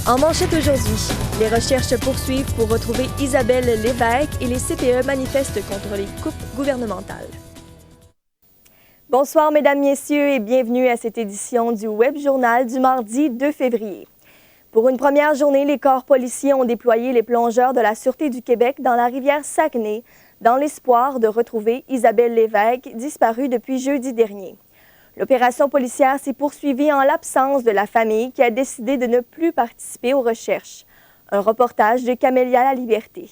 En manchette aujourd'hui, les recherches se poursuivent pour retrouver Isabelle Lévesque et les CPE manifestent contre les coupes gouvernementales. Bonsoir mesdames, messieurs et bienvenue à cette édition du Web Journal du mardi 2 février. Pour une première journée, les corps policiers ont déployé les plongeurs de la Sûreté du Québec dans la rivière Saguenay dans l'espoir de retrouver Isabelle Lévesque, disparue depuis jeudi dernier. L'opération policière s'est poursuivie en l'absence de la famille qui a décidé de ne plus participer aux recherches. Un reportage de Camélia Laliberté.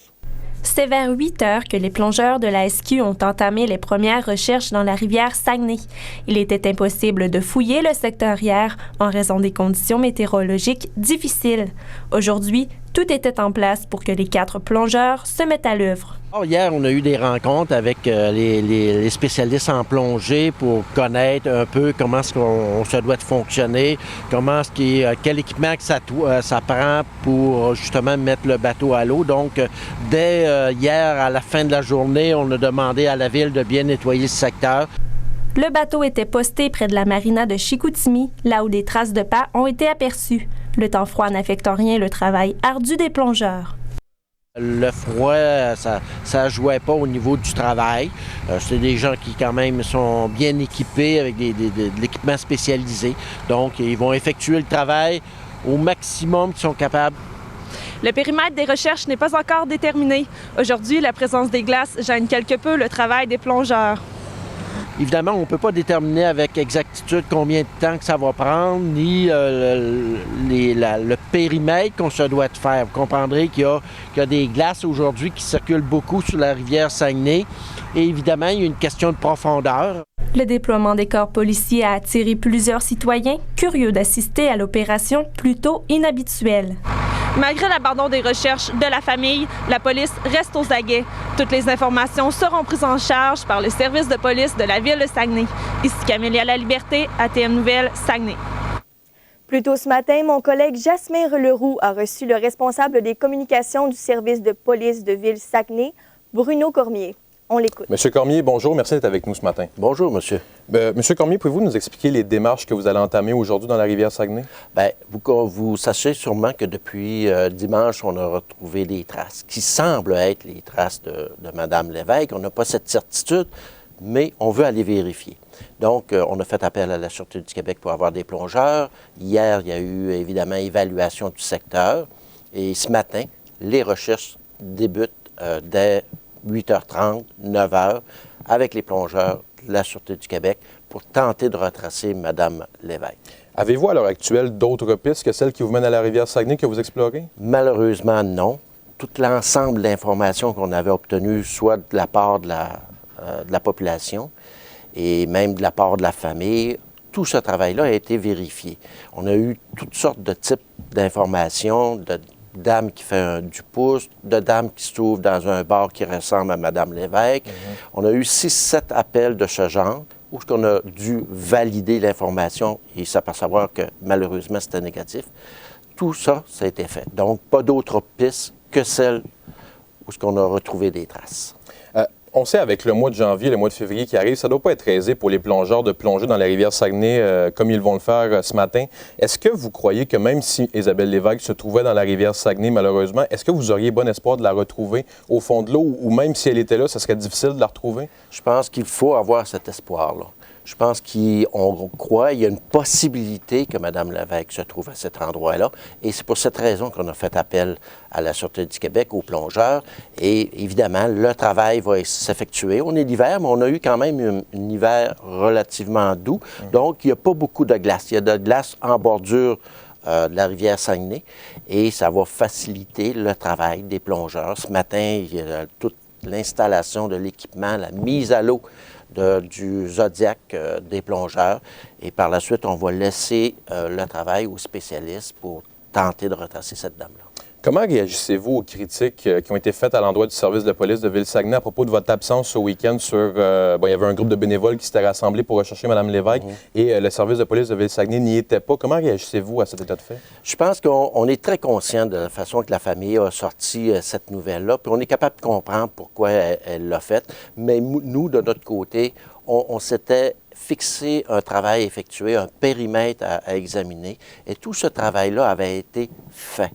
C'est vers 8 heures que les plongeurs de la SQ ont entamé les premières recherches dans la rivière Saguenay. Il était impossible de fouiller le secteur hier en raison des conditions météorologiques difficiles. Aujourd'hui, tout était en place pour que les 4 plongeurs se mettent à l'œuvre. Hier, on a eu des rencontres avec les spécialistes en plongée pour connaître un peu comment est-ce qu'on se doit de fonctionner, quel équipement que ça prend pour justement mettre le bateau à l'eau. Donc, dès hier, à la fin de la journée, on a demandé à la ville de bien nettoyer ce secteur. Le bateau était posté près de la marina de Chicoutimi, là où des traces de pas ont été aperçues. Le temps froid n'affecte en rien le travail ardu des plongeurs. Le froid, ça jouait pas au niveau du travail. C'est des gens qui, quand même, sont bien équipés avec de l'équipement spécialisé. Donc, ils vont effectuer le travail au maximum qu'ils sont capables. Le périmètre des recherches n'est pas encore déterminé. Aujourd'hui, la présence des glaces gêne quelque peu le travail des plongeurs. Évidemment, on ne peut pas déterminer avec exactitude combien de temps que ça va prendre, ni le périmètre qu'on se doit de faire. Vous comprendrez qu'il y a des glaces aujourd'hui qui circulent beaucoup sur la rivière Saguenay. Et évidemment, il y a une question de profondeur. Le déploiement des corps policiers a attiré plusieurs citoyens curieux d'assister à l'opération plutôt inhabituelle. Malgré l'abandon des recherches de la famille, la police reste aux aguets. Toutes les informations seront prises en charge par le service de police de la ville de Saguenay. Ici Camélia Laliberté, ATM Nouvelles, Saguenay. Plus tôt ce matin, mon collègue Jasmin Leroux a reçu le responsable des communications du service de police de ville Saguenay, Bruno Cormier. On l'écoute. Monsieur Cormier, bonjour. Merci d'être avec nous ce matin. Bonjour, monsieur. Monsieur Cormier, pouvez-vous nous expliquer les démarches que vous allez entamer aujourd'hui dans la rivière Saguenay? Bien, vous sachez sûrement que depuis dimanche, on a retrouvé des traces qui semblent être les traces de Mme Lévesque. On n'a pas cette certitude, mais on veut aller vérifier. Donc, on a fait appel à la Sûreté du Québec pour avoir des plongeurs. Hier, il y a eu évidemment évaluation du secteur. Et ce matin, les recherches débutent dès 8h30, 9h, avec les plongeurs de la Sûreté du Québec pour tenter de retracer Mme Lévesque. Avez-vous à l'heure actuelle d'autres pistes que celles qui vous mènent à la rivière Saguenay que vous explorez? Malheureusement, non. Tout l'ensemble d'informations qu'on avait obtenues, soit de la part de la population et même de la part de la famille, tout ce travail-là a été vérifié. On a eu toutes sortes de types d'informations, de dame qui fait du pouce, de dame qui se trouve dans un bar qui ressemble à Mme Lévesque. On a eu 6-7 appels de ce genre où on a dû valider l'information et s'apercevoir que malheureusement c'était négatif. Tout ça, ça a été fait. Donc, pas d'autres pistes que celles où on a retrouvé des traces. On sait avec le mois de janvier, le mois de février qui arrive, ça ne doit pas être aisé pour les plongeurs de plonger dans la rivière Saguenay comme ils vont le faire ce matin. Est-ce que vous croyez que même si Isabelle Lévesque se trouvait dans la rivière Saguenay, malheureusement, est-ce que vous auriez bon espoir de la retrouver au fond de l'eau ou même si elle était là, ça serait difficile de la retrouver? Je pense qu'il faut avoir cet espoir-là. Je pense qu'on croit qu'il y a une possibilité que Mme Lévesque se trouve à cet endroit-là. Et c'est pour cette raison qu'on a fait appel à la Sûreté du Québec, aux plongeurs. Et évidemment, le travail va s'effectuer. On est l'hiver, mais on a eu quand même un hiver relativement doux. Donc, il n'y a pas beaucoup de glace. Il y a de la glace en bordure de la rivière Saguenay. Et ça va faciliter le travail des plongeurs. Ce matin, il y a toute l'installation de l'équipement, la mise à l'eau du Zodiac des plongeurs. Et par la suite, on va laisser le travail aux spécialistes pour tenter de retracer cette dame-là. Comment réagissez-vous aux critiques qui ont été faites à l'endroit du service de police de Ville-Saguenay à propos de votre absence ce week-end sur... il y avait un groupe de bénévoles qui s'était rassemblé pour rechercher Mme Lévesque et le service de police de Ville-Saguenay n'y était pas. Comment réagissez-vous à cet état de fait? Je pense qu'on est très conscient de la façon que la famille a sorti cette nouvelle-là, puis on est capable de comprendre pourquoi elle l'a faite. Mais nous, de notre côté, on s'était fixé un travail effectué, un périmètre à examiner, et tout ce travail-là avait été fait.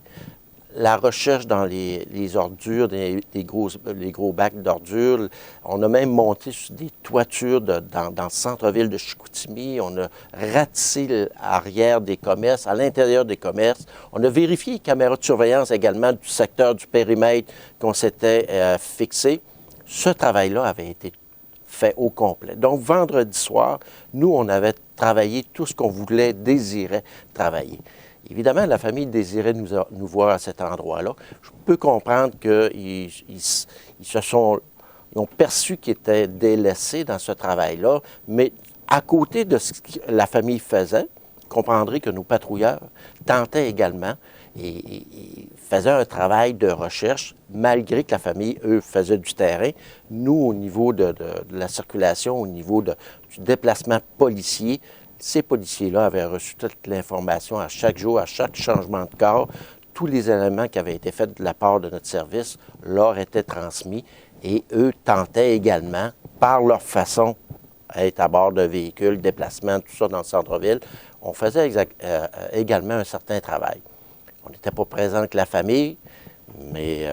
La recherche dans les ordures, les gros bacs d'ordures, on a même monté sur des toitures dans le centre-ville de Chicoutimi, on a ratissé l'arrière des commerces, à l'intérieur des commerces, on a vérifié les caméras de surveillance également du secteur du périmètre qu'on s'était fixé. Ce travail-là avait été fait au complet. Donc, vendredi soir, nous, on avait travaillé tout ce qu'on voulait, désirait travailler. Évidemment, la famille désirait nous voir à cet endroit-là. Je peux comprendre qu'ils ont perçu qu'ils étaient délaissés dans ce travail-là, mais à côté de ce que la famille faisait, vous comprendrez que nos patrouilleurs tentaient également et faisaient un travail de recherche, malgré que la famille, eux, faisait du terrain. Nous, au niveau de la circulation, au niveau du déplacement policier, ces policiers-là avaient reçu toute l'information à chaque jour, à chaque changement de corps. Tous les éléments qui avaient été faits de la part de notre service leur étaient transmis et eux tentaient également, par leur façon, à être à bord de véhicules, déplacement, tout ça dans le centre-ville. On faisait également un certain travail. On n'était pas présent avec la famille, mais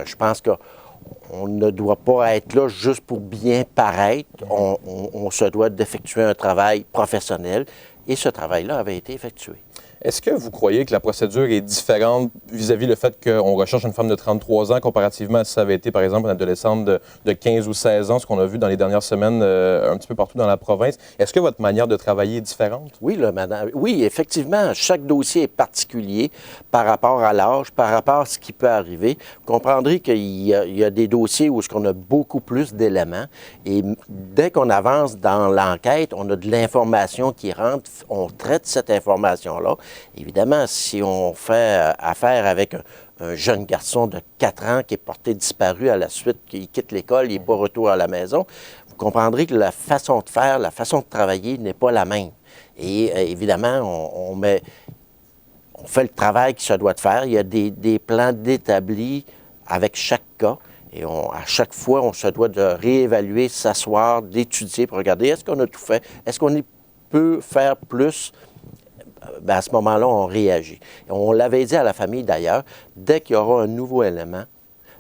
je pense qu'on ne doit pas être là juste pour bien paraître. On se doit d'effectuer un travail professionnel et ce travail-là avait été effectué. Est-ce que vous croyez que la procédure est différente vis-à-vis le fait qu'on recherche une femme de 33 ans comparativement à si ça avait été, par exemple, une adolescente de 15 ou 16 ans, ce qu'on a vu dans les dernières semaines un petit peu partout dans la province? Est-ce que votre manière de travailler est différente? Oui, madame. Oui, effectivement, chaque dossier est particulier par rapport à l'âge, par rapport à ce qui peut arriver. Vous comprendrez qu'il y a des dossiers où on a beaucoup plus d'éléments et dès qu'on avance dans l'enquête, on a de l'information qui rentre, on traite cette information-là. Évidemment, si on fait affaire avec un jeune garçon de 4 ans qui est porté disparu à la suite, qu'il quitte l'école, il n'est pas retour à la maison, vous comprendrez que la façon de faire, la façon de travailler n'est pas la même. Et évidemment, on fait le travail qui se doit de faire. Il y a des plans d'établis avec chaque cas. Et à chaque fois, on se doit de réévaluer, s'asseoir, d'étudier pour regarder est-ce qu'on a tout fait, est-ce qu'on peut faire plus. Bien, à ce moment-là, on réagit. On l'avait dit à la famille d'ailleurs, dès qu'il y aura un nouveau élément,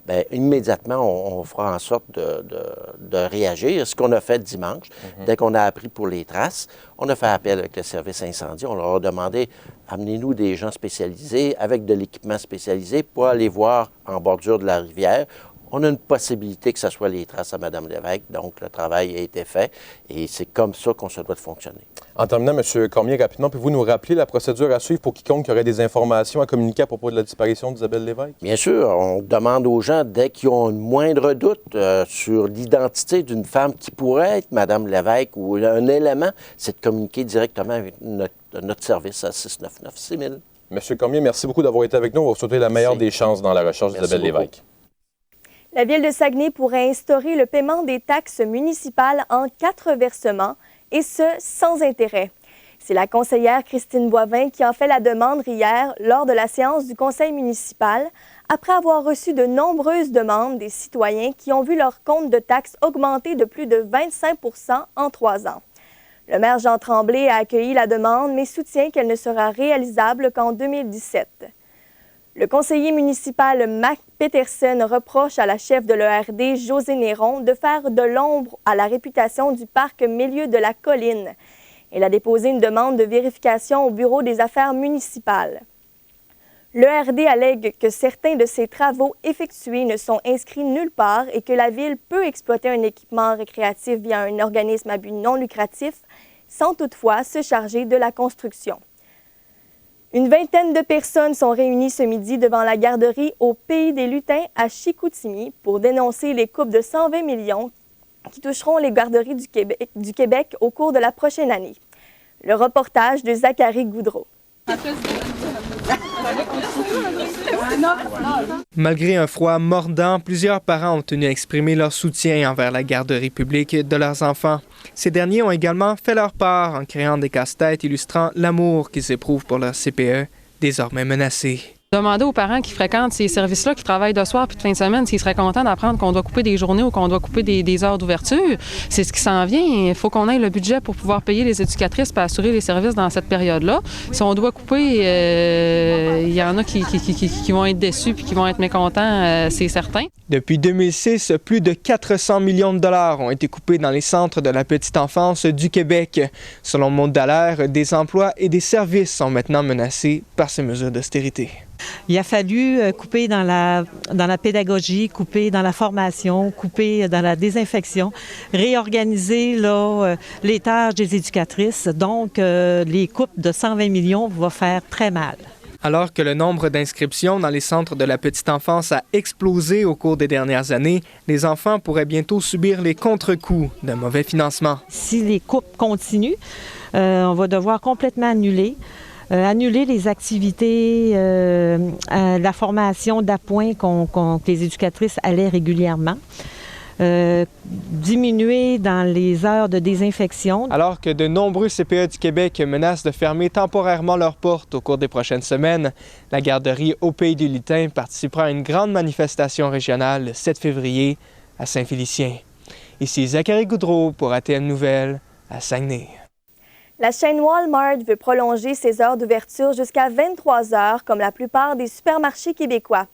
bien, immédiatement, on fera en sorte de réagir. Ce qu'on a fait dimanche, dès qu'on a appris pour les traces, on a fait appel avec le service incendie. On leur a demandé, amenez-nous des gens spécialisés avec de l'équipement spécialisé pour aller voir en bordure de la rivière. On a une possibilité que ce soit les traces à Mme Lévesque, donc le travail a été fait et c'est comme ça qu'on se doit de fonctionner. En terminant, M. Cormier, rapidement, pouvez-vous nous rappeler la procédure à suivre pour quiconque qui aurait des informations à communiquer à propos de la disparition d'Isabelle Lévesque? Bien sûr, on demande aux gens, dès qu'ils ont une moindre doute sur l'identité d'une femme qui pourrait être Mme Lévesque ou un élément, c'est de communiquer directement avec notre service à 699-6000. M. Cormier, merci beaucoup d'avoir été avec nous. On va vous souhaiter la meilleure des chances dans la recherche d'Isabelle Lévesque. La Ville de Saguenay pourrait instaurer le paiement des taxes municipales en 4 versements, et ce, sans intérêt. C'est la conseillère Christine Boivin qui en fait la demande hier lors de la séance du conseil municipal, après avoir reçu de nombreuses demandes des citoyens qui ont vu leur compte de taxes augmenter de plus de 25 % en 3 ans. Le maire Jean Tremblay a accueilli la demande, mais soutient qu'elle ne sera réalisable qu'en 2017. Le conseiller municipal Mac Peterson reproche à la chef de l'ERD, Josée Néron, de faire de l'ombre à la réputation du parc Milieu de la Colline. Elle a déposé une demande de vérification au bureau des affaires municipales. L'ERD allègue que certains de ces travaux effectués ne sont inscrits nulle part et que la Ville peut exploiter un équipement récréatif via un organisme à but non lucratif sans toutefois se charger de la construction. Une vingtaine de personnes sont réunies ce midi devant la garderie au Pays des Lutins à Chicoutimi pour dénoncer les coupes de 120 millions qui toucheront les garderies du Québec au cours de la prochaine année. Le reportage de Zachary Goudreau. Malgré un froid mordant, plusieurs parents ont tenu à exprimer leur soutien envers la garderie publique de leurs enfants. Ces derniers ont également fait leur part en créant des casse-têtes illustrant l'amour qu'ils éprouvent pour leur CPE, désormais menacé. Demander aux parents qui fréquentent ces services-là, qui travaillent de soir puis de fin de semaine, s'ils seraient contents d'apprendre qu'on doit couper des journées ou qu'on doit couper des heures d'ouverture, c'est ce qui s'en vient. Il faut qu'on ait le budget pour pouvoir payer les éducatrices et assurer les services dans cette période-là. Si on doit couper, il y en a qui vont être déçus puis qui vont être mécontents, c'est certain. Depuis 2006, plus de 400 millions de dollars ont été coupés dans les centres de la petite enfance du Québec. Selon Maud Dallaire, des emplois et des services sont maintenant menacés par ces mesures d'austérité. Il a fallu couper dans la pédagogie, couper dans la formation, couper dans la désinfection, réorganiser les tâches des éducatrices. Donc, les coupes de 120 millions vont faire très mal. Alors que le nombre d'inscriptions dans les centres de la petite enfance a explosé au cours des dernières années, les enfants pourraient bientôt subir les contre-coups d'un mauvais financement. Si les coupes continuent, on va devoir complètement annuler les activités, la formation d'appoint que les éducatrices allaient régulièrement. Diminuer dans les heures de désinfection. Alors que de nombreux CPE du Québec menacent de fermer temporairement leurs portes au cours des prochaines semaines, la garderie Au Pays du Lutin participera à une grande manifestation régionale le 7 février à Saint-Félicien. Ici Zachary Goudreau pour ATM Nouvelles à Saguenay. La chaîne Walmart veut prolonger ses heures d'ouverture jusqu'à 23 heures comme la plupart des supermarchés québécois.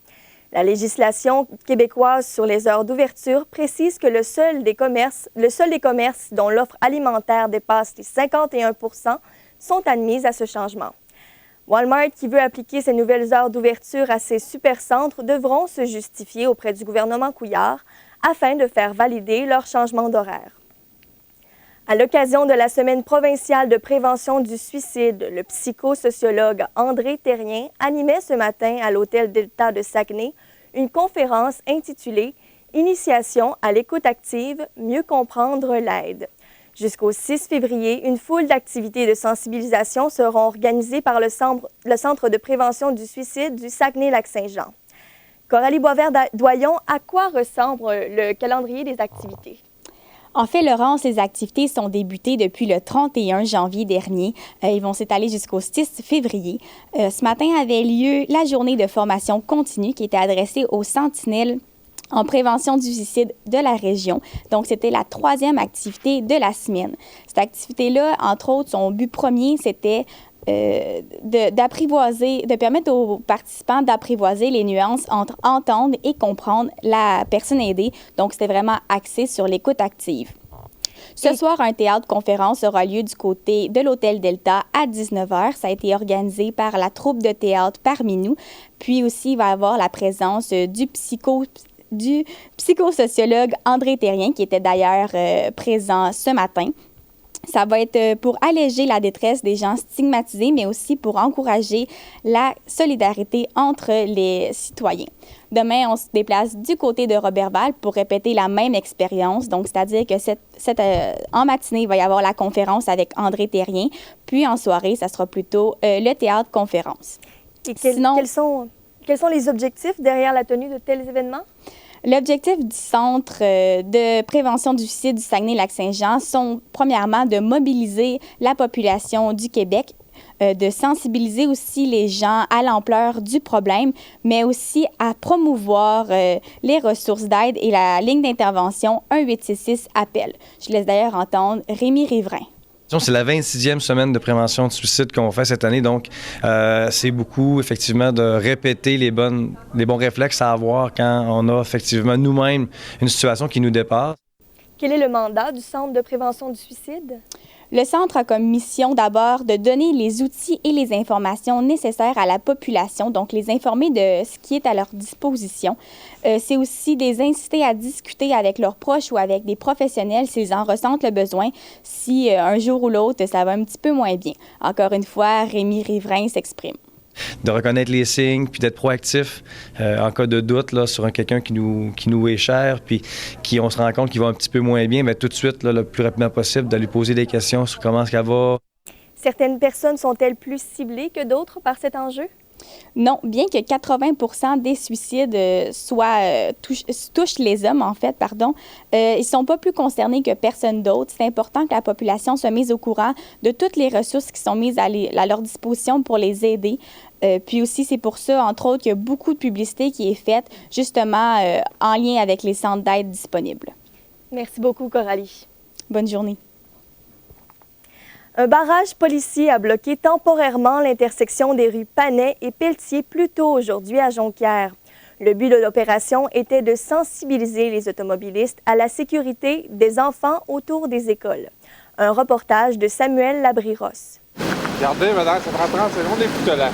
La législation québécoise sur les heures d'ouverture précise que le seul des commerces dont l'offre alimentaire dépasse les 51 % sont admises à ce changement. Walmart, qui veut appliquer ces nouvelles heures d'ouverture à ses supercentres, devront se justifier auprès du gouvernement Couillard afin de faire valider leur changement d'horaire. À l'occasion de la Semaine provinciale de prévention du suicide, le psychosociologue André Terrien animait ce matin à l'Hôtel Delta de Saguenay une conférence intitulée « Initiation à l'écoute active, mieux comprendre l'aide ». Jusqu'au 6 février, une foule d'activités de sensibilisation seront organisées par le Centre de prévention du suicide du Saguenay-Lac-Saint-Jean. Coralie Boisvert-Doyon, à quoi ressemble le calendrier des activités? En fait, Laurence, les activités sont débutées depuis le 31 janvier dernier. Ils vont s'étaler jusqu'au 6 février. Ce matin avait lieu la journée de formation continue qui était adressée aux sentinelles en prévention du suicide de la région. Donc, c'était la 3e activité de la semaine. Cette activité-là, entre autres, son but premier, c'était de permettre aux participants d'apprivoiser les nuances entre entendre et comprendre la personne aidée. Donc, c'était vraiment axé sur l'écoute active. Ce soir, un théâtre-conférence aura lieu du côté de l'Hôtel Delta à 19h. Ça a été organisé par la troupe de théâtre Parmi nous. Puis aussi, il va y avoir la présence du psychosociologue André Terrien, qui était d'ailleurs présent ce matin. Ça va être pour alléger la détresse des gens stigmatisés, mais aussi pour encourager la solidarité entre les citoyens. Demain, on se déplace du côté de Roberval pour répéter la même expérience. Donc, c'est-à-dire que en matinée, il va y avoir la conférence avec André Terrien. Puis, en soirée, ça sera plutôt le théâtre-conférence. Et quels sont les objectifs derrière la tenue de tels événements? L'objectif du Centre de prévention du suicide du Saguenay-Lac-Saint-Jean sont, premièrement, de mobiliser la population du Québec, de sensibiliser aussi les gens à l'ampleur du problème, mais aussi à promouvoir les ressources d'aide et la ligne d'intervention 1-866 appel. Je laisse d'ailleurs entendre Rémi Riverain. C'est la 26e semaine de prévention du suicide qu'on fait cette année, donc c'est beaucoup, effectivement, de répéter les bons réflexes à avoir quand on a, effectivement, nous-mêmes une situation qui nous dépasse. Quel est le mandat du Centre de prévention du suicide? Le Centre a comme mission d'abord de donner les outils et les informations nécessaires à la population, donc les informer de ce qui est à leur disposition. C'est aussi les inciter à discuter avec leurs proches ou avec des professionnels s'ils en ressentent le besoin, si un jour ou l'autre, ça va un petit peu moins bien. Encore une fois, Rémi Riverain s'exprime. De reconnaître les signes, puis d'être proactif en cas de doute là, sur quelqu'un qui nous est cher, puis on se rend compte qu'il va un petit peu moins bien, bien tout de suite, là, le plus rapidement possible, de lui poser des questions sur comment est-ce qu'elle va. Certaines personnes sont-elles plus ciblées que d'autres par cet enjeu? Non, bien que 80% des suicides touchent les hommes, ils ne sont pas plus concernés que personne d'autre. C'est important que la population soit mise au courant de toutes les ressources qui sont mises à leur disposition pour les aider. Puis aussi, c'est pour ça, entre autres, qu'il y a beaucoup de publicité qui est faite justement en lien avec les centres d'aide disponibles. Merci beaucoup, Coralie. Bonne journée. Un barrage policier a bloqué temporairement l'intersection des rues Panet et Pelletier plus tôt aujourd'hui à Jonquière. Le but de l'opération était de sensibiliser les automobilistes à la sécurité des enfants autour des écoles. Un reportage de Samuel Labrie-Ross. Regardez, madame, ça prend 30 secondes des poutelans.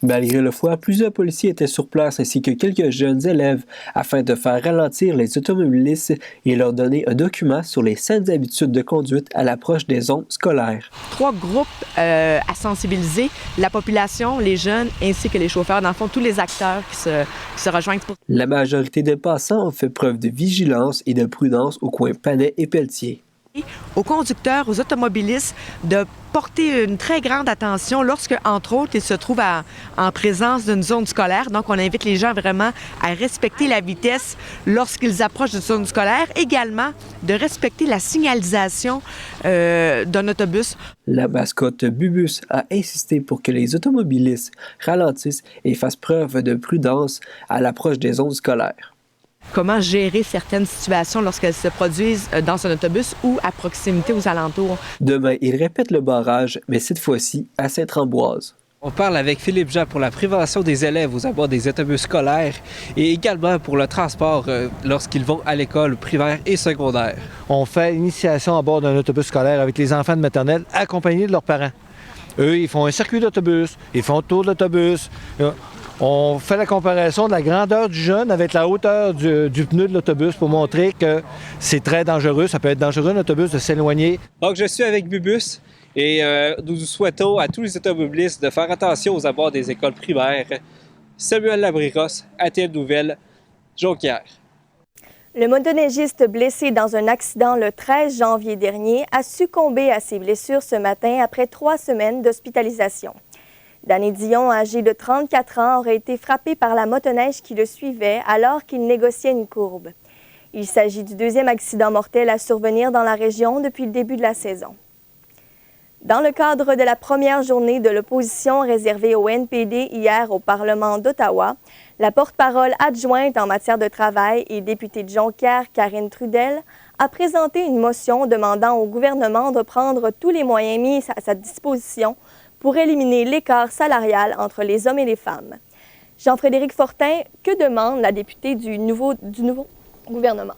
Malgré le froid, plusieurs policiers étaient sur place ainsi que quelques jeunes élèves afin de faire ralentir les automobilistes et leur donner un document sur les saines habitudes de conduite à l'approche des zones scolaires. 3 groupes à sensibiliser, la population, les jeunes ainsi que les chauffeurs, dans le fond, tous les acteurs qui se rejoignent. La majorité des passants ont fait preuve de vigilance et de prudence au coin Panet et Pelletier. Aux conducteurs, aux automobilistes, de porter une très grande attention lorsque, entre autres, ils se trouvent en présence d'une zone scolaire. Donc, on invite les gens vraiment à respecter la vitesse lorsqu'ils approchent d'une zone scolaire. Également, de respecter la signalisation d'un autobus. La mascotte Bubus a insisté pour que les automobilistes ralentissent et fassent preuve de prudence à l'approche des zones scolaires. Comment gérer certaines situations lorsqu'elles se produisent dans un autobus ou à proximité aux alentours. Demain, il répète le barrage, mais cette fois-ci à Sainte-Ambroise. On parle avec Philippe Jean pour la prévention des élèves aux abords des autobus scolaires et également pour le transport lorsqu'ils vont à l'école primaire et secondaire. On fait l'initiation à bord d'un autobus scolaire avec les enfants de maternelle accompagnés de leurs parents. Eux, ils font un circuit d'autobus, ils font le tour de l'autobus. On fait la comparaison de la grandeur du jeune avec la hauteur du pneu de l'autobus pour montrer que c'est très dangereux. Ça peut être dangereux, un autobus, de s'éloigner. Donc, je suis avec Bubus et nous souhaitons à tous les automobilistes de faire attention aux abords des écoles primaires. Samuel Labrie-Ross, ATL Nouvelles, Jonquière. Le motoneigiste blessé dans un accident le 13 janvier dernier a succombé à ses blessures ce matin après 3 semaines d'hospitalisation. Danny Dion, âgé de 34 ans, aurait été frappé par la motoneige qui le suivait alors qu'il négociait une courbe. Il s'agit du 2e accident mortel à survenir dans la région depuis le début de la saison. Dans le cadre de la première journée de l'opposition réservée au NPD hier au Parlement d'Ottawa, la porte-parole adjointe en matière de travail et députée de Jonquière, Karine Trudel, a présenté une motion demandant au gouvernement de prendre tous les moyens mis à sa disposition pour éliminer l'écart salarial entre les hommes et les femmes. Jean-Frédéric Fortin, que demande la députée du nouveau gouvernement?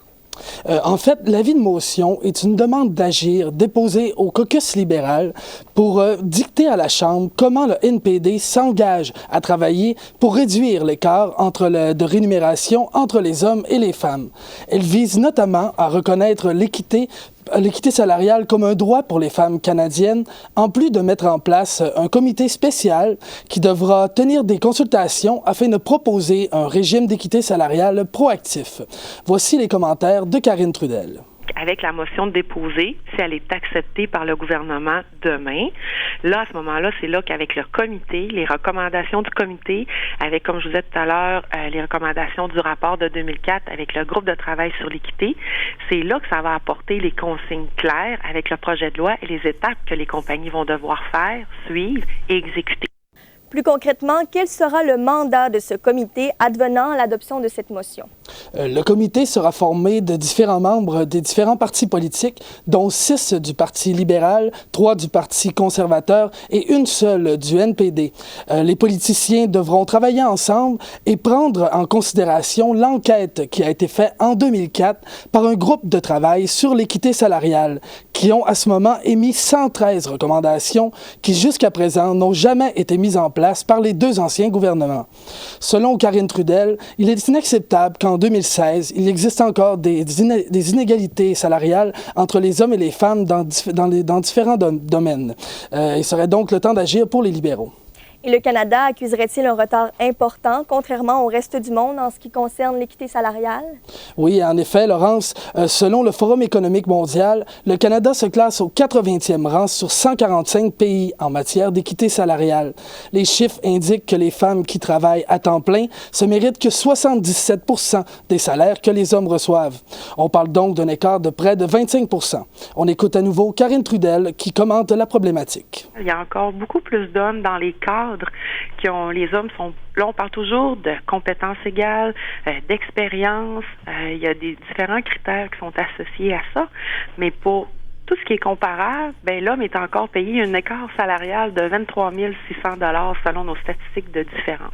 En fait, l'avis de motion est une demande d'agir déposée au caucus libéral pour dicter à la Chambre comment le NPD s'engage à travailler pour réduire l'écart de rémunération entre les hommes et les femmes. Elle vise notamment à reconnaître l'équité salariale comme un droit pour les femmes canadiennes, en plus de mettre en place un comité spécial qui devra tenir des consultations afin de proposer un régime d'équité salariale proactif. Voici les commentaires de Karine Trudel. Avec la motion déposée, si elle est acceptée par le gouvernement demain, là, à ce moment-là, c'est là qu'avec le comité, les recommandations du comité, avec, comme je vous disais tout à l'heure, les recommandations du rapport de 2004 avec le groupe de travail sur l'équité, c'est là que ça va apporter les consignes claires avec le projet de loi et les étapes que les compagnies vont devoir faire, suivre et exécuter. Plus concrètement, quel sera le mandat de ce comité advenant l'adoption de cette motion? Le comité sera formé de différents membres des différents partis politiques, dont 6 du Parti libéral, 3 du Parti conservateur et une seule du NPD. Les politiciens devront travailler ensemble et prendre en considération l'enquête qui a été faite en 2004 par un groupe de travail sur l'équité salariale, qui ont à ce moment émis 113 recommandations qui jusqu'à présent n'ont jamais été mises en place par les 2 anciens gouvernements. Selon Karine Trudel, il est inacceptable qu'en 2016, il existe encore des inégalités salariales entre les hommes et les femmes dans différents domaines. Il serait donc le temps d'agir pour les libéraux. Et le Canada accuserait-il un retard important, contrairement au reste du monde, en ce qui concerne l'équité salariale? Oui, en effet, Laurence, selon le Forum économique mondial, le Canada se classe au 80e rang sur 145 pays en matière d'équité salariale. Les chiffres indiquent que les femmes qui travaillent à temps plein se méritent que 77 % des salaires que les hommes reçoivent. On parle donc d'un écart de près de 25 %. On écoute à nouveau Karine Trudel qui commente la problématique. Il y a encore beaucoup plus d'hommes dans les cadres les hommes sont, là on parle toujours de compétences égales, d'expérience, il y a des différents critères qui sont associés à ça, mais pour tout ce qui est comparable, ben l'homme est encore payé un écart salarial de 23 600 $ selon nos statistiques de différence.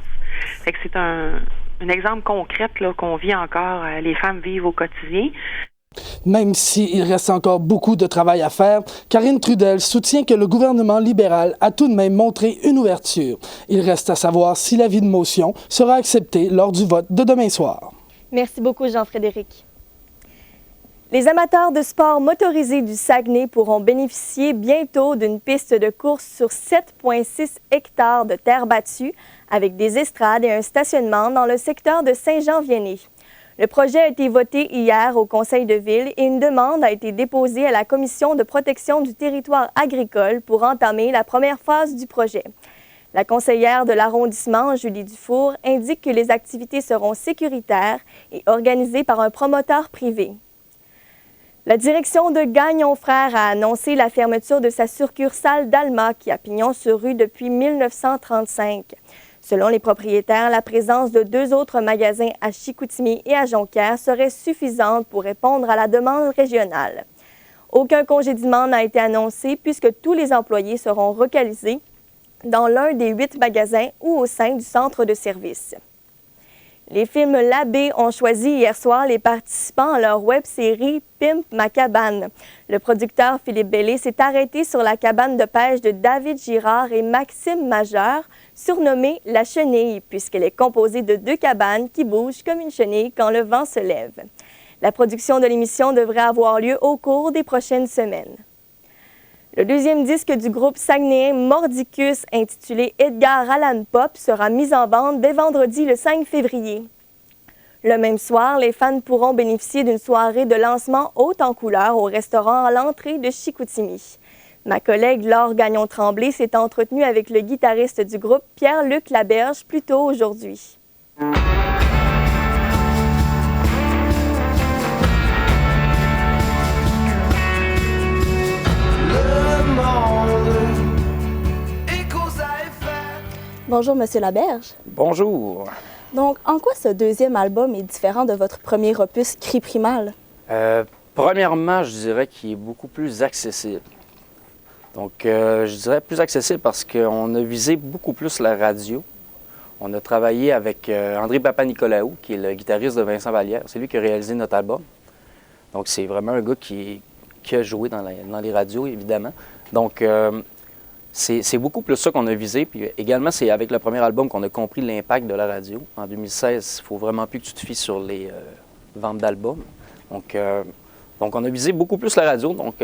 Fait que c'est un exemple concret là, qu'on vit encore, les femmes vivent au quotidien. Même s'il reste encore beaucoup de travail à faire, Karine Trudel soutient que le gouvernement libéral a tout de même montré une ouverture. Il reste à savoir si l'avis de motion sera accepté lors du vote de demain soir. Merci beaucoup, Jean-Frédéric. Les amateurs de sport motorisé du Saguenay pourront bénéficier bientôt d'une piste de course sur 7,6 hectares de terre battue avec des estrades et un stationnement dans le secteur de Saint-Jean-Vianney. Le projet a été voté hier au Conseil de ville et une demande a été déposée à la Commission de protection du territoire agricole pour entamer la première phase du projet. La conseillère de l'arrondissement, Julie Dufour, indique que les activités seront sécuritaires et organisées par un promoteur privé. La direction de Gagnon Frères a annoncé la fermeture de sa succursale d'Alma qui a pignon sur rue depuis 1935. Selon les propriétaires, la présence de 2 autres magasins à Chicoutimi et à Jonquière serait suffisante pour répondre à la demande régionale. Aucun congédiement n'a été annoncé puisque tous les employés seront relocalisés dans l'un des 8 magasins ou au sein du centre de service. Les films L'Abbé ont choisi hier soir les participants à leur web-série Pimp ma cabane. Le producteur Philippe Bellé s'est arrêté sur la cabane de pêche de David Girard et Maxime Majeur, surnommée La Chenille, puisqu'elle est composée de 2 cabanes qui bougent comme une chenille quand le vent se lève. La production de l'émission devrait avoir lieu au cours des prochaines semaines. Le 2e disque du groupe saguenéen Mordicus, intitulé Edgar Allan Pop, sera mis en vente dès vendredi le 5 février. Le même soir, les fans pourront bénéficier d'une soirée de lancement haute en couleur au restaurant à l'entrée de Chicoutimi. Ma collègue Laure Gagnon-Tremblay s'est entretenue avec le guitariste du groupe Pierre-Luc Laberge plus tôt aujourd'hui. Bonjour, Monsieur Laberge. Bonjour. Donc, en quoi ce 2e album est différent de votre premier opus, Cri Primal? Premièrement, je dirais qu'il est beaucoup plus accessible. Donc, je dirais plus accessible parce qu'on a visé beaucoup plus la radio. On a travaillé avec André Papanicolaou, qui est le guitariste de Vincent Vallière. C'est lui qui a réalisé notre album. Donc, c'est vraiment un gars qui a joué dans les radios, évidemment. Donc, c'est beaucoup plus ça qu'on a visé. Puis également, c'est avec le premier album qu'on a compris l'impact de la radio. En 2016, il ne faut vraiment plus que tu te fies sur les ventes d'albums. Donc, on a visé beaucoup plus la radio. Donc,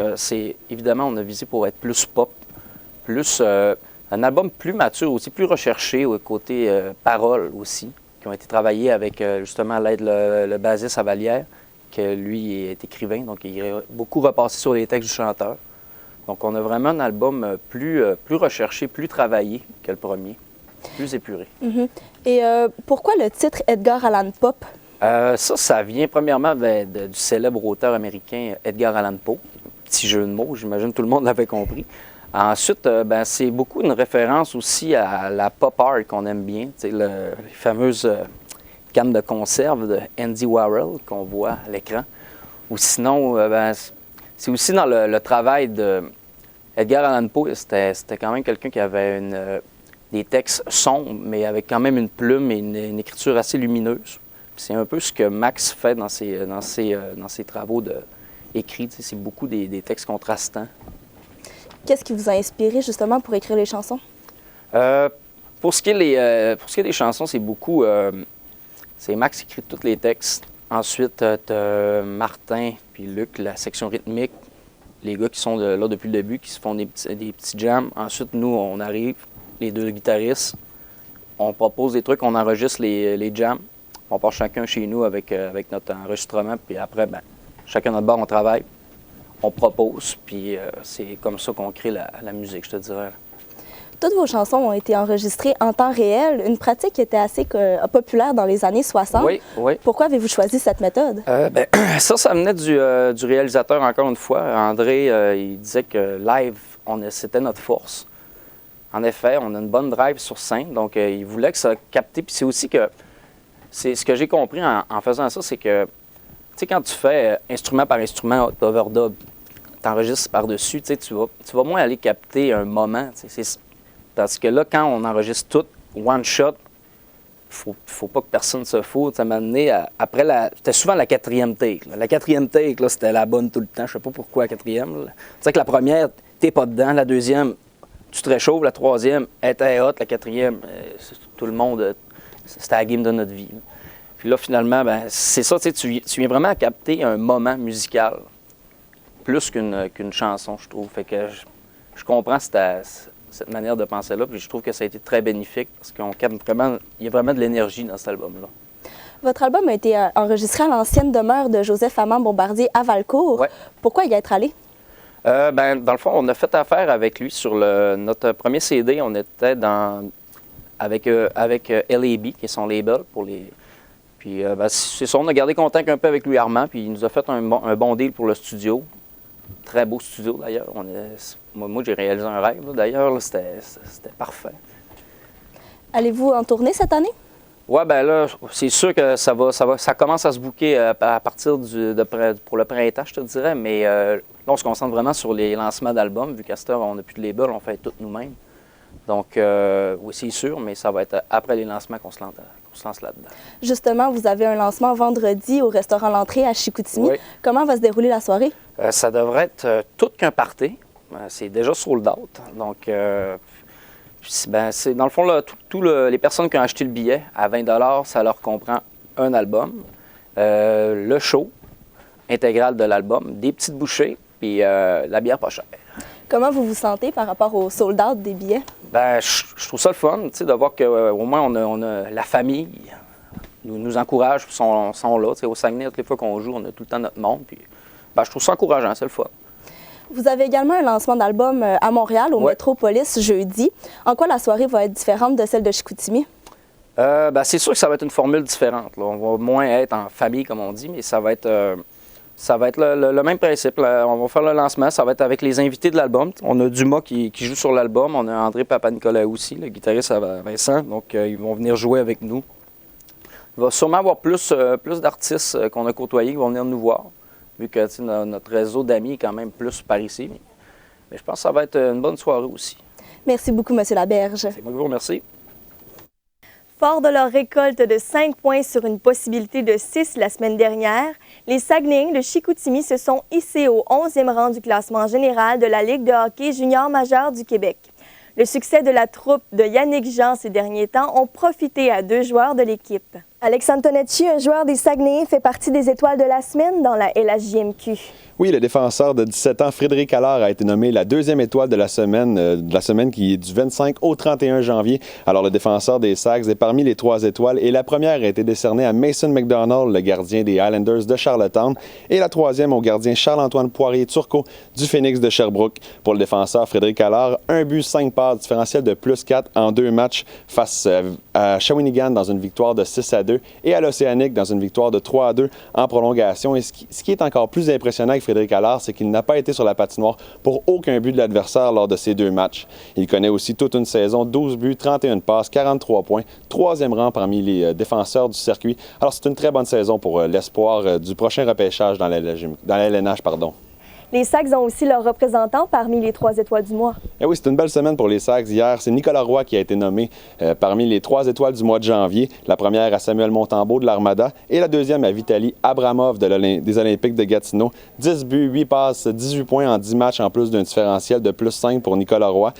évidemment, on a visé pour être plus pop, plus un album plus mature aussi, plus recherché au côté paroles aussi, qui ont été travaillés avec justement à l'aide le bassiste à Vallière, que lui est écrivain. Donc, il a beaucoup repassé sur les textes du chanteur. Donc, on a vraiment un album plus recherché, plus travaillé que le premier, plus épuré. Mm-hmm. Et pourquoi le titre Edgar Allan Pop? Ça vient premièrement du célèbre auteur américain Edgar Allan Poe. Petit jeu de mots, j'imagine que tout le monde l'avait compris. Ensuite, c'est beaucoup une référence aussi à la pop art qu'on aime bien, les fameuses cannes de conserve de Andy Warhol qu'on voit à l'écran. Ou sinon, c'est aussi dans le travail de Edgar Allan Poe, c'était quand même quelqu'un qui avait des textes sombres, mais avec quand même une plume et une écriture assez lumineuse. C'est un peu ce que Max fait dans ses travaux écrits. C'est beaucoup des textes contrastants. Qu'est-ce qui vous a inspiré justement pour écrire les chansons? Pour ce qui est des chansons, c'est beaucoup... c'est Max qui écrit tous les textes. Ensuite, tu as Martin puis Luc, la section rythmique, les gars qui sont là depuis le début, qui se font des petits jams. Ensuite, nous, on arrive, les deux guitaristes. On propose des trucs, on enregistre les jams. On part chacun chez nous avec notre enregistrement, puis après, ben, chacun notre bar, on travaille, on propose, puis c'est comme ça qu'on crée la musique, je te dirais. Toutes vos chansons ont été enregistrées en temps réel, une pratique qui était assez populaire dans les années 60. Oui, oui. Pourquoi avez-vous choisi cette méthode? Ça venait du réalisateur, encore une fois. André, il disait que live, c'était notre force. En effet, on a une bonne drive sur scène, donc il voulait que ça capte. Puis c'est aussi que, c'est ce que j'ai compris en faisant ça, c'est que, tu sais, quand tu fais instrument par instrument, overdub, tu enregistres par-dessus, tu vas moins aller capter un moment. Parce que là, quand on enregistre tout, one shot, faut pas que personne se foute. Ça m'a amené après c'était souvent la quatrième take. Là. La quatrième take, là, c'était la bonne tout le temps. Je sais pas pourquoi la quatrième. Tu sais que la première, t'es pas dedans. La deuxième, tu te réchauffes. La troisième, elle était hot. La quatrième, tout le monde, c'était la game de notre vie. Là. Puis là, finalement, ben, c'est ça, tu viens vraiment à capter un moment musical, plus qu'une chanson, je trouve. Fait que je comprends cette manière de penser là, puis je trouve que ça a été très bénéfique parce qu'on capte vraiment, il y a vraiment de l'énergie dans cet album-là. Votre album a été enregistré à l'ancienne demeure de Joseph Amand Bombardier à Valcourt. Ouais. Pourquoi y être allé? Dans le fond, on a fait affaire avec lui sur notre premier CD. On était avec LAB, qui est son label pour les. Puis c'est ça, on a gardé contact un peu avec Louis Armand, puis il nous a fait un bon deal pour le studio. Très beau studio d'ailleurs. Moi, j'ai réalisé un rêve d'ailleurs. C'était parfait. Allez-vous en tournée cette année? Oui, bien là, c'est sûr que ça commence à se booker à partir pour le printemps, je te dirais. Mais là, on se concentre vraiment sur les lancements d'albums. Vu qu'à cette heure, on n'a plus de label, on fait tout nous-mêmes. Donc, oui, c'est sûr, mais ça va être après les lancements qu'on se lance là-dedans. Justement, vous avez un lancement vendredi au restaurant L'Entrée à Chicoutimi. Oui. Comment va se dérouler la soirée? Ça devrait être tout qu'un party. C'est déjà sold out. Donc, c'est dans le fond, là, les personnes qui ont acheté le billet à 20 $, ça leur comprend un album, le show intégral de l'album, des petites bouchées, puis la bière pas chère. Comment vous vous sentez par rapport au sold out des billets? Je trouve ça le fun, de voir qu'au moins on a la famille nous encourage, sont là. Au Saguenay, toutes les fois qu'on joue, on a tout le temps notre monde. Puis, je trouve ça encourageant, c'est le fun. Vous avez également un lancement d'album à Montréal, au Métropolis, jeudi. En quoi la soirée va être différente de celle de Chicoutimi? C'est sûr que ça va être une formule différente. Là. On va moins être en famille, comme on dit, mais ça va être le même principe. Là. On va faire le lancement, ça va être avec les invités de l'album. On a Dumas qui joue sur l'album, on a André Papa-Nicolas aussi, le guitariste à Vincent, donc ils vont venir jouer avec nous. Il va sûrement avoir plus d'artistes qu'on a côtoyés qui vont venir nous voir, vu que notre réseau d'amis est quand même plus par ici. Mais je pense que ça va être une bonne soirée aussi. Merci beaucoup, M. Laberge. C'est moi qui vous remercie. Fort de leur récolte de 5 points sur une possibilité de 6 la semaine dernière, les Saguenayens de Chicoutimi se sont hissés au 11e rang du classement général de la Ligue de hockey junior majeur du Québec. Le succès de la troupe de Yannick Jean ces derniers temps ont profité à 2 joueurs de l'équipe. Alex Antonecci, un joueur des Saguenayens, fait partie des étoiles de la semaine dans la LHJMQ. Oui, le défenseur de 17 ans, Frédéric Allard, a été nommé la 2e étoile de la semaine qui est du 25 au 31 janvier. Alors, le défenseur des Sags est parmi les 3 étoiles et la première a été décernée à Mason McDonald, le gardien des Highlanders de Charlottetown, et la 3e au gardien Charles-Antoine Poirier-Turcot du Phoenix de Sherbrooke. Pour le défenseur Frédéric Allard, 1 but, 5 passes, différentiel de +4 en 2 matchs face à Shawinigan dans une victoire de 6-2 et à l'Océanique dans une victoire de 3-2 en prolongation. Et ce qui est encore plus impressionnant avec Frédéric Allard, c'est qu'il n'a pas été sur la patinoire pour aucun but de l'adversaire lors de ces 2 matchs. Il connaît aussi toute une saison, 12 buts, 31 passes, 43 points, 3e rang parmi les défenseurs du circuit. Alors c'est une très bonne saison pour l'espoir du prochain repêchage dans la LNH. Les Sags ont aussi leurs représentants parmi les 3 étoiles du mois. Eh oui, c'est une belle semaine pour les Sags. Hier, c'est Nicolas Roy qui a été nommé parmi les 3 étoiles du mois de janvier. La première à Samuel Montembeault de l'Armada et la deuxième à Vitaly Abramov des Olympiques de Gatineau. 10 buts, 8 passes, 18 points en 10 matchs en plus d'un différentiel de +5 pour Nicolas Roy.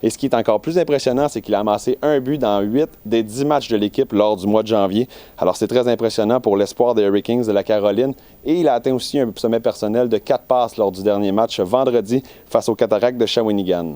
Et ce qui est encore plus impressionnant, c'est qu'il a amassé 1 but dans 8 des 10 matchs de l'équipe lors du mois de janvier. Alors c'est très impressionnant pour l'espoir des Hurricanes de la Caroline. Et il a atteint aussi un sommet personnel de 4 passes lors du dernier match vendredi face aux Cataractes de Shawinigan.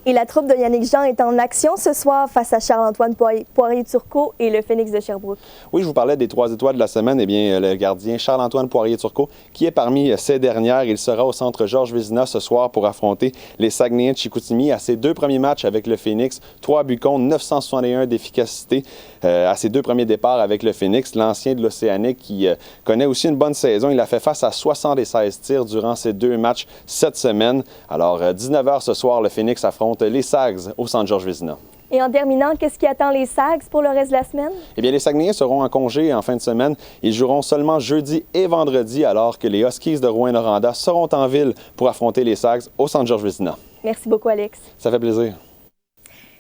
Et la troupe de Yannick Jean est en action ce soir face à Charles-Antoine Poirier-Turcot et le Phénix de Sherbrooke. Oui, je vous parlais des 3 étoiles de la semaine. Eh bien, le gardien Charles-Antoine Poirier-Turcot, qui est parmi ces dernières, il sera au centre Georges Vézina ce soir pour affronter les Saguenayens de Chicoutimi à ses 2 premiers matchs avec le Phénix. 3 buts contre, 961 d'efficacité à ses 2 premiers départs avec le Phénix. L'ancien de l'Océanique qui connaît aussi une bonne saison. Il a fait face à 76 tirs durant ces 2 matchs cette semaine. Alors, 19h ce soir, le Phénix affronte les Sags au centre Georges Vézina. Et en terminant, qu'est-ce qui attend les Sags pour le reste de la semaine? Eh bien, les Saguenayens seront en congé en fin de semaine. Ils joueront seulement jeudi et vendredi, alors que les Huskies de Rouyn-Noranda seront en ville pour affronter les Sags au centre Georges Vézina. Merci beaucoup, Alex. Ça fait plaisir.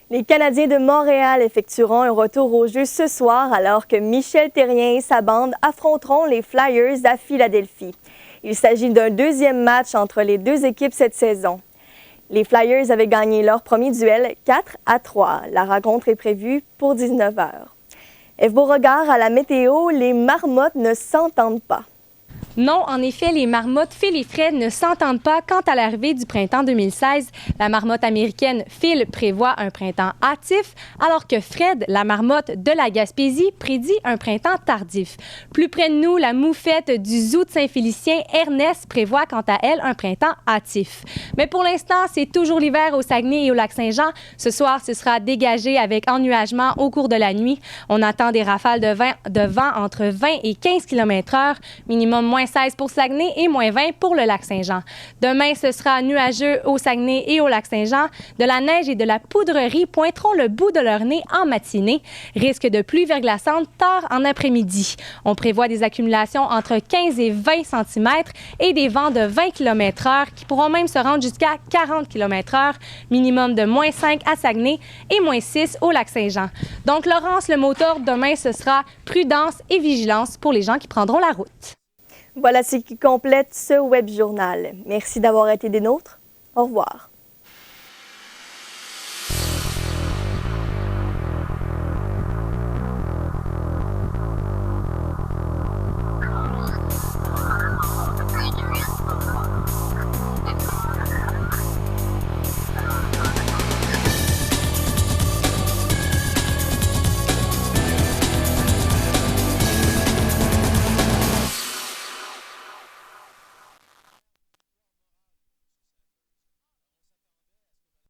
Les Canadiens de Montréal effectueront un retour au jeu ce soir alors que Michel Therrien et sa bande affronteront les Flyers à Philadelphie. Il s'agit d'un 2e match entre les 2 équipes cette saison. Les Flyers avaient gagné leur premier duel 4-3. La rencontre est prévue pour 19h. Eve Beauregard à la météo, les marmottes ne s'entendent pas. Non, en effet, les marmottes Phil et Fred ne s'entendent pas quant à l'arrivée du printemps 2016. La marmotte américaine Phil prévoit un printemps hâtif, alors que Fred, la marmotte de la Gaspésie, prédit un printemps tardif. Plus près de nous, la moufette du zoo de Saint-Félicien, Ernest, prévoit quant à elle un printemp hâtif. Mais pour l'instant, c'est toujours l'hiver au Saguenay et au Lac-Saint-Jean. Ce soir, ce sera dégagé avec ennuagement au cours de la nuit. On attend des rafales de vent entre 20 et 15 km/h, minimum moins 16 pour Saguenay et moins 20 pour le Lac-Saint-Jean. Demain, ce sera nuageux au Saguenay et au Lac-Saint-Jean. De la neige et de la poudrerie pointeront le bout de leur nez en matinée. Risque de pluie verglaçante tard en après-midi. On prévoit des accumulations entre 15 et 20 cm et des vents de 20 km/h qui pourront même se rendre jusqu'à 40 km/h. Minimum de moins 5 à Saguenay et moins 6 au Lac-Saint-Jean. Donc, Laurence, le mot d'ordre demain, ce sera prudence et vigilance pour les gens qui prendront la route. Voilà ce qui complète ce web journal. Merci d'avoir été des nôtres. Au revoir.